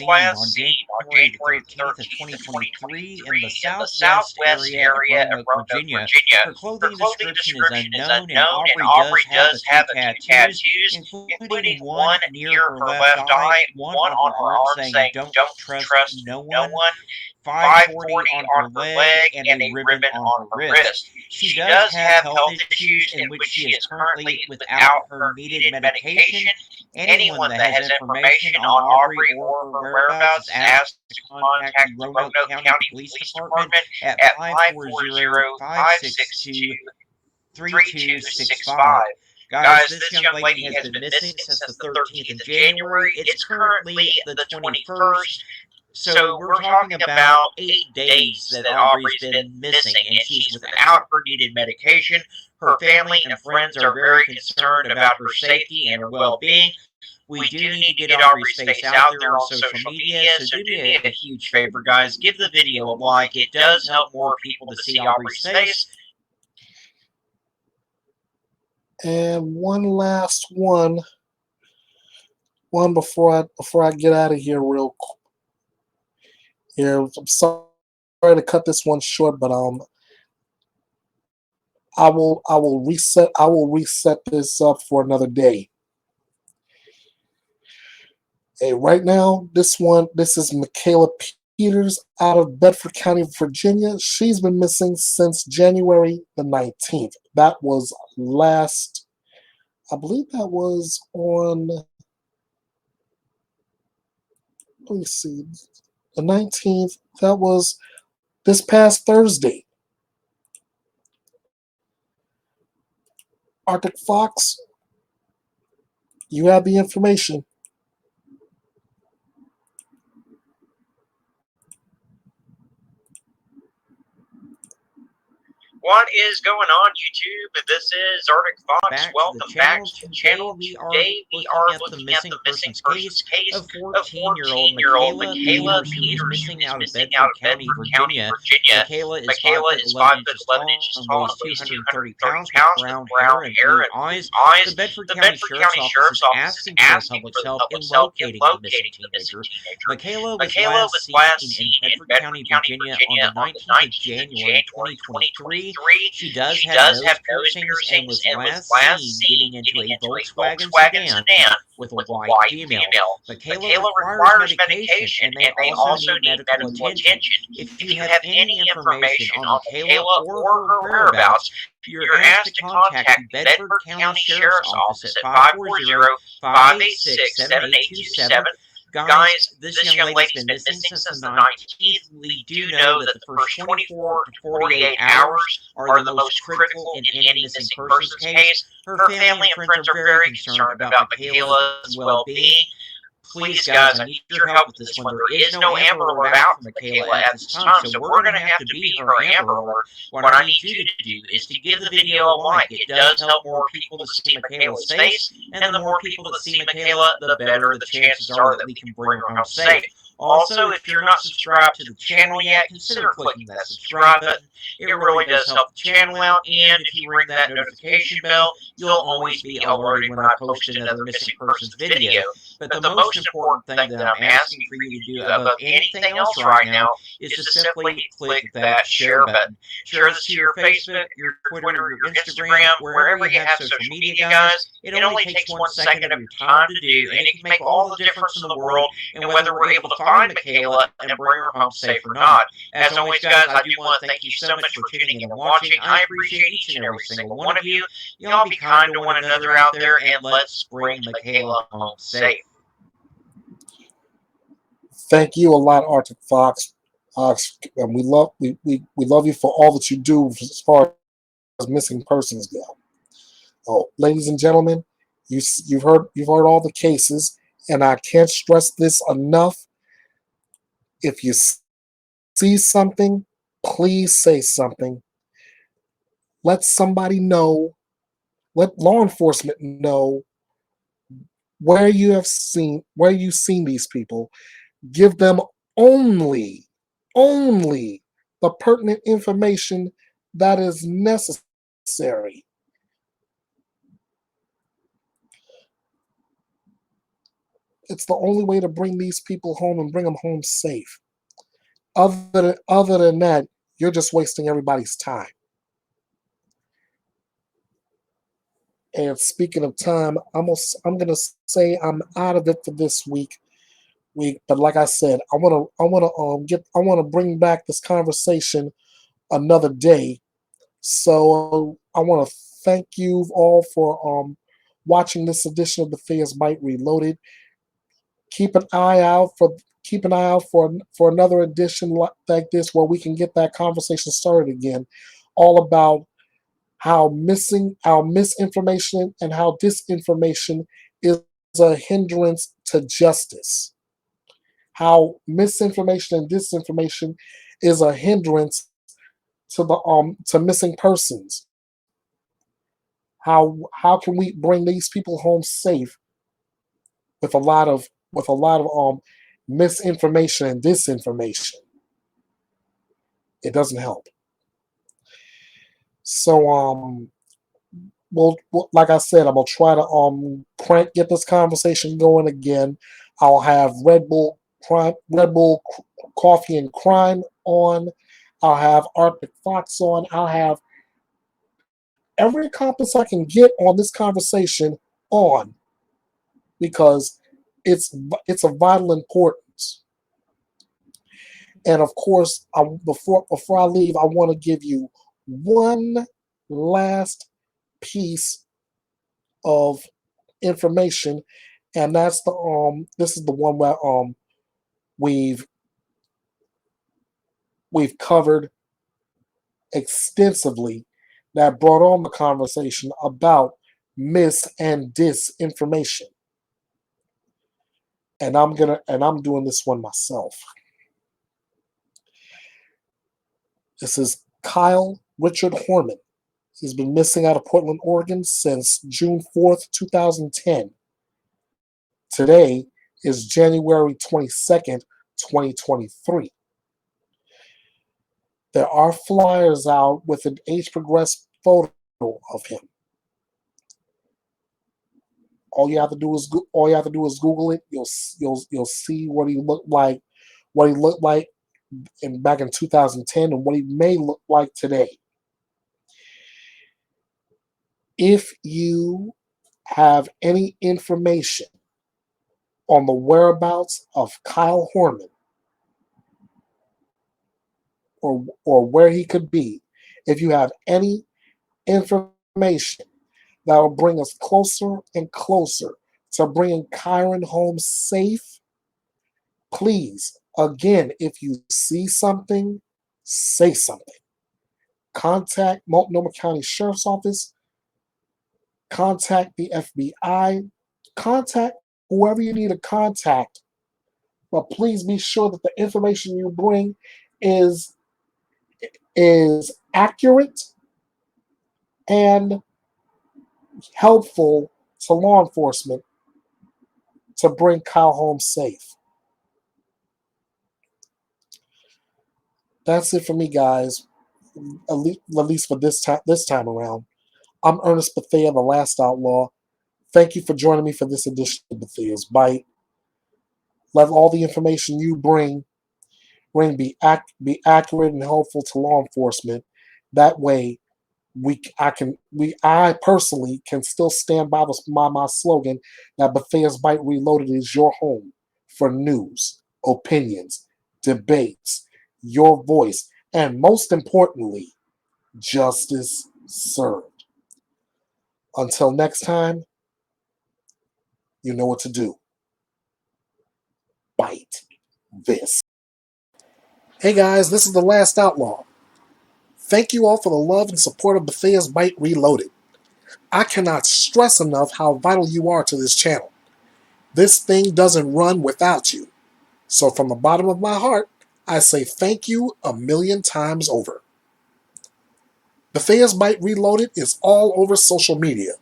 Speaker 13: last seen on January the 13th of 2023 in the southwest area of Roanoke, Virginia. Her clothing description is unknown, and Aubrey does have a few tattoos, including one near her left eye, one on her arm saying "Don't trust no one," 540 on her leg, and a ribbon on her wrist. She does have health issues in which she is currently without her needed medication. Anyone that has information on Aubrey or her whereabouts is asked to contact the Roanoke County Police Department at 540-562-3265. Guys, this young lady has been missing since the 13th of January. It's currently the 21st. So we're talking about 8 days that Aubrey's been missing, and she's without her needed medication. Her family and friends are very concerned about her safety and her well-being. We do need to get Aubrey's face out there on social media, so do me a huge favor, guys. Give the video a like. It does help more people to see Aubrey's face.
Speaker 1: And one last one before I get out of here real quick. Here, I'm sorry to cut this one short, but I will reset this up for another day. Hey, right now, this is Michaela Peters out of Bedford County, Virginia. She's been missing since January the 19th. That was I believe that was on, let me see, the 19th. That was this past Thursday. Arctic Fox, you have the information.
Speaker 15: What is going on, YouTube? This is Arctic Fox. Welcome back to the channel. Today we are looking at the missing persons case
Speaker 13: of
Speaker 15: of
Speaker 13: 14-year-old
Speaker 15: 14-year-old
Speaker 13: Michaela
Speaker 15: Michaela
Speaker 13: Peters, who is
Speaker 15: Peters,
Speaker 13: missing
Speaker 15: out
Speaker 13: out
Speaker 15: of
Speaker 13: of Bedford County, Virginia.
Speaker 15: Michaela
Speaker 13: Michaela
Speaker 15: is
Speaker 13: is
Speaker 15: 5
Speaker 13: 5
Speaker 15: foot
Speaker 13: foot
Speaker 15: 11
Speaker 13: 11
Speaker 15: inches
Speaker 13: inches
Speaker 15: tall
Speaker 13: tall
Speaker 15: and weighs
Speaker 13: 230
Speaker 15: 230
Speaker 13: pounds, with
Speaker 15: pounds, with
Speaker 13: brown
Speaker 15: brown
Speaker 13: hair
Speaker 15: hair
Speaker 13: and
Speaker 15: and
Speaker 13: blue
Speaker 15: blue
Speaker 13: eyes.
Speaker 15: eyes.
Speaker 13: The Bedford
Speaker 15: The
Speaker 13: County
Speaker 15: Bedford
Speaker 13: Sheriff's
Speaker 15: County
Speaker 13: Office
Speaker 15: Sheriff's
Speaker 13: is
Speaker 15: Office is
Speaker 13: asking for the
Speaker 15: asking
Speaker 13: public's
Speaker 15: for the
Speaker 13: help in
Speaker 15: public's help in
Speaker 13: locating the missing
Speaker 15: locating the missing
Speaker 13: teenager.
Speaker 15: teenager.
Speaker 13: Michaela was
Speaker 15: Michaela
Speaker 13: last
Speaker 15: was
Speaker 13: seen
Speaker 15: last
Speaker 13: in
Speaker 15: seen in
Speaker 13: Bedford
Speaker 15: Bedford
Speaker 13: County,
Speaker 15: County,
Speaker 13: Virginia on
Speaker 15: Virginia
Speaker 13: the
Speaker 15: on the
Speaker 13: 19th of
Speaker 15: 19th of
Speaker 13: January
Speaker 15: January
Speaker 13: 2023.
Speaker 15: 2023.
Speaker 13: She does
Speaker 15: She
Speaker 13: have
Speaker 15: does
Speaker 13: nose
Speaker 15: have nose
Speaker 13: piercings and
Speaker 15: piercings
Speaker 13: was
Speaker 15: and was
Speaker 13: last
Speaker 15: last
Speaker 13: seen getting
Speaker 15: seen
Speaker 13: into
Speaker 15: getting
Speaker 13: a
Speaker 15: into a
Speaker 13: Volkswagen
Speaker 15: Volkswagen
Speaker 13: sedan
Speaker 15: sedan
Speaker 13: with a
Speaker 15: with a
Speaker 13: white
Speaker 15: white
Speaker 13: female.
Speaker 15: female.
Speaker 13: Michaela
Speaker 15: Michaela
Speaker 13: requires
Speaker 15: requires
Speaker 13: medication,
Speaker 15: medication,
Speaker 13: and they
Speaker 15: and they
Speaker 13: also
Speaker 15: also
Speaker 13: need
Speaker 15: need
Speaker 13: medical
Speaker 15: medical
Speaker 13: attention.
Speaker 15: attention.
Speaker 13: If
Speaker 15: If
Speaker 13: you
Speaker 15: you
Speaker 13: have
Speaker 15: have
Speaker 13: any
Speaker 15: any
Speaker 13: information
Speaker 15: information
Speaker 13: on
Speaker 15: on
Speaker 13: Michaela
Speaker 15: Michaela
Speaker 13: or
Speaker 15: or
Speaker 13: her
Speaker 15: her
Speaker 13: whereabouts,
Speaker 15: whereabouts,
Speaker 13: you're
Speaker 15: you're
Speaker 13: asked to
Speaker 15: asked to
Speaker 13: contact the
Speaker 15: contact the
Speaker 13: Bedford
Speaker 15: Bedford
Speaker 13: County
Speaker 15: County
Speaker 13: Sheriff's
Speaker 15: Sheriff's
Speaker 13: Office
Speaker 15: Office
Speaker 13: at
Speaker 15: at
Speaker 13: 540 586
Speaker 15: 540-586-7827.
Speaker 13: 7827. Guys,
Speaker 15: Guys,
Speaker 13: this
Speaker 15: this
Speaker 13: young
Speaker 15: young
Speaker 13: lady's
Speaker 15: lady's
Speaker 13: been
Speaker 15: been
Speaker 13: missing
Speaker 15: missing
Speaker 13: since the
Speaker 15: since the
Speaker 13: 19th.
Speaker 15: 19th.
Speaker 13: We
Speaker 15: We
Speaker 13: do
Speaker 15: do
Speaker 13: know
Speaker 15: know
Speaker 13: that
Speaker 15: that
Speaker 13: the
Speaker 15: the
Speaker 13: first
Speaker 15: first
Speaker 13: 24 to 48
Speaker 15: 48
Speaker 13: hours
Speaker 15: hours
Speaker 13: are
Speaker 15: are
Speaker 13: the
Speaker 15: the
Speaker 13: most
Speaker 15: most
Speaker 13: critical
Speaker 15: critical
Speaker 13: in
Speaker 15: in
Speaker 13: any
Speaker 15: any
Speaker 13: missing
Speaker 15: missing
Speaker 13: persons
Speaker 15: persons
Speaker 13: case.
Speaker 15: case.
Speaker 13: Her
Speaker 15: Her
Speaker 13: family
Speaker 15: family
Speaker 13: and
Speaker 15: and
Speaker 13: friends
Speaker 15: friends
Speaker 13: are
Speaker 15: are
Speaker 13: very
Speaker 15: very
Speaker 13: concerned
Speaker 15: concerned
Speaker 13: about
Speaker 15: about
Speaker 13: Michaela's
Speaker 15: Michaela's
Speaker 13: well-being.
Speaker 15: well-being.
Speaker 13: Please,
Speaker 15: Please,
Speaker 13: guys,
Speaker 15: guys,
Speaker 13: I
Speaker 15: I
Speaker 13: need
Speaker 15: need
Speaker 13: your
Speaker 15: your
Speaker 13: help
Speaker 15: help
Speaker 13: with
Speaker 15: with
Speaker 13: this
Speaker 15: this
Speaker 13: one.
Speaker 15: one.
Speaker 13: There
Speaker 15: There
Speaker 13: is
Speaker 15: is
Speaker 13: no
Speaker 15: no
Speaker 13: Amber
Speaker 15: Amber
Speaker 13: Alert
Speaker 15: Alert
Speaker 13: out
Speaker 15: out
Speaker 13: for
Speaker 15: for
Speaker 13: Michaela
Speaker 15: Michaela
Speaker 13: at
Speaker 15: at
Speaker 13: this
Speaker 15: this
Speaker 13: time,
Speaker 15: time,
Speaker 13: so
Speaker 15: so
Speaker 13: we're
Speaker 15: we're
Speaker 13: going to
Speaker 15: going to
Speaker 13: have to
Speaker 15: have to
Speaker 13: be
Speaker 15: be
Speaker 13: her
Speaker 15: her
Speaker 13: Amber
Speaker 15: Amber
Speaker 13: Alert.
Speaker 15: Alert.
Speaker 13: What I
Speaker 15: What I
Speaker 13: need
Speaker 15: need
Speaker 13: you
Speaker 15: you
Speaker 13: to
Speaker 15: to
Speaker 13: do
Speaker 15: do
Speaker 13: is
Speaker 15: is
Speaker 13: to
Speaker 15: to
Speaker 13: give
Speaker 15: give
Speaker 13: the
Speaker 15: the
Speaker 13: video
Speaker 15: video
Speaker 13: a
Speaker 15: a
Speaker 13: like.
Speaker 15: like.
Speaker 13: It
Speaker 15: It
Speaker 13: does
Speaker 15: does
Speaker 13: help
Speaker 15: help
Speaker 13: more
Speaker 15: more
Speaker 13: people to
Speaker 15: people to
Speaker 13: see
Speaker 15: see
Speaker 13: Michaela's
Speaker 15: Michaela's
Speaker 13: face,
Speaker 15: face,
Speaker 13: and the
Speaker 15: and the
Speaker 13: more
Speaker 15: more
Speaker 13: people
Speaker 15: people
Speaker 13: that
Speaker 15: that
Speaker 13: see
Speaker 15: see
Speaker 13: Michaela,
Speaker 15: Michaela,
Speaker 13: the
Speaker 15: the
Speaker 13: better
Speaker 15: better
Speaker 13: the
Speaker 15: the
Speaker 13: chances
Speaker 15: chances
Speaker 13: are
Speaker 15: are
Speaker 13: that
Speaker 15: that
Speaker 13: we
Speaker 15: we
Speaker 13: can
Speaker 15: can
Speaker 13: bring
Speaker 15: bring
Speaker 13: her
Speaker 15: her
Speaker 13: home
Speaker 15: home
Speaker 13: safe.
Speaker 15: safe.
Speaker 13: Also,
Speaker 15: Also,
Speaker 13: if
Speaker 15: if
Speaker 13: you're
Speaker 15: you're
Speaker 13: not
Speaker 15: not
Speaker 13: subscribed
Speaker 15: subscribed
Speaker 13: to
Speaker 15: to
Speaker 13: the
Speaker 15: the
Speaker 13: channel
Speaker 15: channel
Speaker 13: yet,
Speaker 15: yet,
Speaker 13: consider
Speaker 15: consider
Speaker 13: clicking
Speaker 15: clicking
Speaker 13: that
Speaker 15: that
Speaker 13: subscribe
Speaker 15: subscribe
Speaker 13: button.
Speaker 15: button.
Speaker 13: It
Speaker 15: It
Speaker 13: really
Speaker 15: really
Speaker 13: does
Speaker 15: does
Speaker 13: help
Speaker 15: help
Speaker 13: the
Speaker 15: the
Speaker 13: channel
Speaker 15: channel
Speaker 13: out,
Speaker 15: out.
Speaker 13: and
Speaker 15: And
Speaker 13: if
Speaker 15: if
Speaker 13: you
Speaker 15: you
Speaker 13: ring
Speaker 15: ring
Speaker 13: that
Speaker 15: that
Speaker 13: notification
Speaker 15: notification
Speaker 13: bell,
Speaker 15: bell,
Speaker 13: you'll
Speaker 15: you'll
Speaker 13: always
Speaker 15: always
Speaker 13: be
Speaker 15: be
Speaker 13: alerted
Speaker 15: alerted
Speaker 13: when
Speaker 15: when
Speaker 13: I
Speaker 15: I
Speaker 13: post
Speaker 15: post
Speaker 13: another
Speaker 15: another
Speaker 13: missing
Speaker 15: missing
Speaker 13: persons
Speaker 15: persons
Speaker 13: video.
Speaker 15: video.
Speaker 13: But the
Speaker 15: But the
Speaker 13: most
Speaker 15: most
Speaker 13: important
Speaker 15: important
Speaker 13: thing
Speaker 15: thing
Speaker 13: that
Speaker 15: that
Speaker 13: I'm
Speaker 15: I'm
Speaker 13: asking
Speaker 15: asking
Speaker 13: for
Speaker 15: for
Speaker 13: you
Speaker 15: you
Speaker 13: to
Speaker 15: to
Speaker 13: do
Speaker 15: do
Speaker 13: above
Speaker 15: above
Speaker 13: anything
Speaker 15: anything
Speaker 13: else
Speaker 15: else
Speaker 13: right
Speaker 15: right
Speaker 13: now
Speaker 15: now
Speaker 13: is to
Speaker 15: is to
Speaker 13: simply
Speaker 15: simply
Speaker 13: click
Speaker 15: click
Speaker 13: that
Speaker 15: that
Speaker 13: share
Speaker 15: share
Speaker 13: button.
Speaker 15: button.
Speaker 13: Share
Speaker 15: Share
Speaker 13: this
Speaker 15: this
Speaker 13: to
Speaker 15: to
Speaker 13: your
Speaker 15: your
Speaker 13: Facebook,
Speaker 15: Facebook,
Speaker 13: your
Speaker 15: your
Speaker 13: Twitter,
Speaker 15: Twitter,
Speaker 13: your
Speaker 15: your
Speaker 13: Instagram,
Speaker 15: Instagram,
Speaker 13: wherever
Speaker 15: wherever
Speaker 13: you
Speaker 15: you
Speaker 13: have
Speaker 15: have
Speaker 13: social
Speaker 15: social
Speaker 13: media,
Speaker 15: media,
Speaker 13: guys.
Speaker 15: guys.
Speaker 13: It
Speaker 15: It
Speaker 13: only
Speaker 15: only
Speaker 13: takes
Speaker 15: takes
Speaker 13: 1
Speaker 15: 1
Speaker 13: second
Speaker 15: second
Speaker 13: of
Speaker 15: of
Speaker 13: your
Speaker 15: your
Speaker 13: time
Speaker 15: time
Speaker 13: to
Speaker 15: to
Speaker 13: do,
Speaker 15: do,
Speaker 13: and
Speaker 15: and
Speaker 13: it
Speaker 15: it
Speaker 13: can
Speaker 15: can
Speaker 13: make
Speaker 15: make
Speaker 13: all
Speaker 15: all
Speaker 13: the
Speaker 15: the
Speaker 13: difference in
Speaker 15: difference
Speaker 13: the
Speaker 15: in the
Speaker 13: world
Speaker 15: world
Speaker 13: in
Speaker 15: in
Speaker 13: whether
Speaker 15: whether
Speaker 13: we're
Speaker 15: we're
Speaker 13: able
Speaker 15: able
Speaker 13: to
Speaker 15: to
Speaker 13: find
Speaker 15: find
Speaker 13: Michaela
Speaker 15: Michaela
Speaker 13: and
Speaker 15: and
Speaker 13: bring
Speaker 15: bring
Speaker 13: her
Speaker 15: her
Speaker 13: home
Speaker 15: home
Speaker 13: safe
Speaker 15: safe
Speaker 13: or
Speaker 15: or
Speaker 13: not.
Speaker 15: not.
Speaker 13: As
Speaker 15: As
Speaker 13: always,
Speaker 15: always,
Speaker 13: guys,
Speaker 15: guys,
Speaker 13: I
Speaker 15: I
Speaker 13: do
Speaker 15: do
Speaker 13: want
Speaker 15: want
Speaker 13: to
Speaker 15: to
Speaker 13: thank
Speaker 15: thank
Speaker 13: you
Speaker 15: you
Speaker 13: so
Speaker 15: so
Speaker 13: much
Speaker 15: much
Speaker 13: for
Speaker 15: for
Speaker 13: tuning
Speaker 15: tuning
Speaker 13: in
Speaker 15: in
Speaker 13: and
Speaker 15: and
Speaker 13: watching.
Speaker 15: watching.
Speaker 13: I
Speaker 15: I
Speaker 13: appreciate
Speaker 15: appreciate
Speaker 13: each
Speaker 15: each
Speaker 13: and
Speaker 15: and
Speaker 13: every
Speaker 15: every
Speaker 13: single
Speaker 15: single
Speaker 13: one
Speaker 15: one
Speaker 13: of
Speaker 15: of
Speaker 13: you.
Speaker 15: you.
Speaker 13: Y'all
Speaker 15: Y'all
Speaker 13: be
Speaker 15: be
Speaker 13: kind
Speaker 15: kind
Speaker 13: to
Speaker 15: to
Speaker 13: one
Speaker 15: one
Speaker 13: another
Speaker 15: another
Speaker 13: out
Speaker 15: out
Speaker 13: there,
Speaker 15: there,
Speaker 13: and
Speaker 15: and
Speaker 13: let's
Speaker 15: let's
Speaker 13: bring
Speaker 15: bring
Speaker 13: Michaela
Speaker 15: Michaela
Speaker 13: home
Speaker 15: home
Speaker 13: safe.
Speaker 15: safe.
Speaker 1: Thank you a lot, Arctic Fox. And we love you for all that you do as far as missing persons go. Oh, ladies and gentlemen, you've heard all the cases, and I can't stress this enough. If you see something, please say something. Let somebody know. Let law enforcement know where you've seen these people. Give them only the pertinent information that is necessary. It's the only way to bring these people home and bring them home safe. Other than that, you're just wasting everybody's time. And speaking of time, I'm gonna say I'm out of it for this week. But like I said, I want to bring back this conversation another day. So I want to thank you all for watching this edition of Bethea's Byte Reloaded. Keep an eye out for another edition like this where we can get that conversation started again, all about how our misinformation and how disinformation is a hindrance to justice. How misinformation and disinformation is a hindrance to missing persons. How can we bring these people home safe with a lot of misinformation and disinformation? It doesn't help. So like I said, I'm gonna try to get this conversation going again. I'll have Red Bull Coffee and Crime on. I'll have Arctic Fox on. I'll have every accomplice I can get on this conversation on, because it's of vital importance. And of course, before I leave, I want to give you one last piece of information, and that's this is the one where we've covered extensively, that brought on the conversation about mis and disinformation. And I'm doing this one myself. This is Kyle Richard Horman. He's been missing out of Portland, Oregon since June 4th, 2010. Today is January 22nd, 2023. There are flyers out with an age-progressed photo of him. All you have to do is Google it. You'll see what he looked like, back in 2010, and what he may look like today. If you have any information on the whereabouts of Kyle Horman, or where he could be, if you have any information that will bring us closer and closer to bringing Kyron home safe, please, again, if you see something, say something. Contact Multnomah County Sheriff's Office, contact the FBI, contact whoever you need to contact, but please be sure that the information you bring is accurate and helpful to law enforcement to bring Kyle home safe. That's it for me, guys. At least for this time around. I'm Ernest Bethea, the Last Outlaw. Thank you for joining me for this edition of Bethea's Byte. Let all the information you bring be accurate and helpful to law enforcement. That way, I personally can still stand by my slogan that Bethea's Byte Reloaded is your home for news, opinions, debates, your voice, and most importantly, justice served. Until next time, you know what to do. Bite this. Hey guys, this is the Last Outlaw. Thank you all for the love and support of Bethea's Byte Reloaded. I cannot stress enough how vital you are to this channel. This thing doesn't run without you. So from the bottom of my heart, I say thank you 1,000,000 times over. Bethea's Byte Reloaded is all over social media,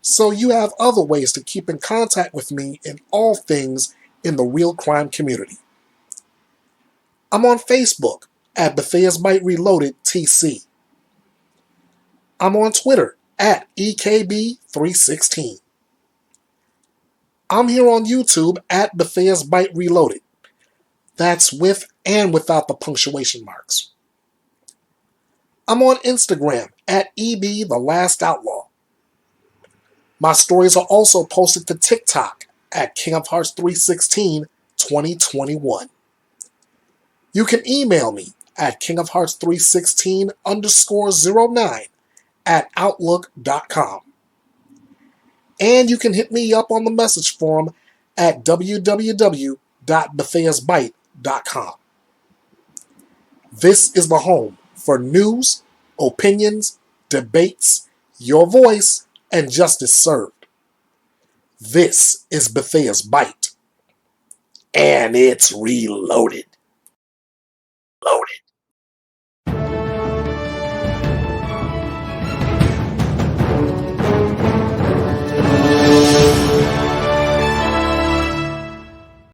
Speaker 1: so you have other ways to keep in contact with me in all things in the real crime community. I'm on Facebook at Bethea's Byte Reloaded TC. I'm on Twitter at EKB316. I'm here on YouTube at Bethea's Byte Reloaded. That's with and without the punctuation marks. I'm on Instagram at EB The Last Outlaw. My stories are also posted to TikTok at King of Hearts 316 2021. You can email me at kingofhearts316_09 at outlook.com. And you can hit me up on the message forum at www.betheasbyte.com. This is the home for news, opinions, debates, your voice, and justice served. This is Bethea's Byte, and it's reloaded.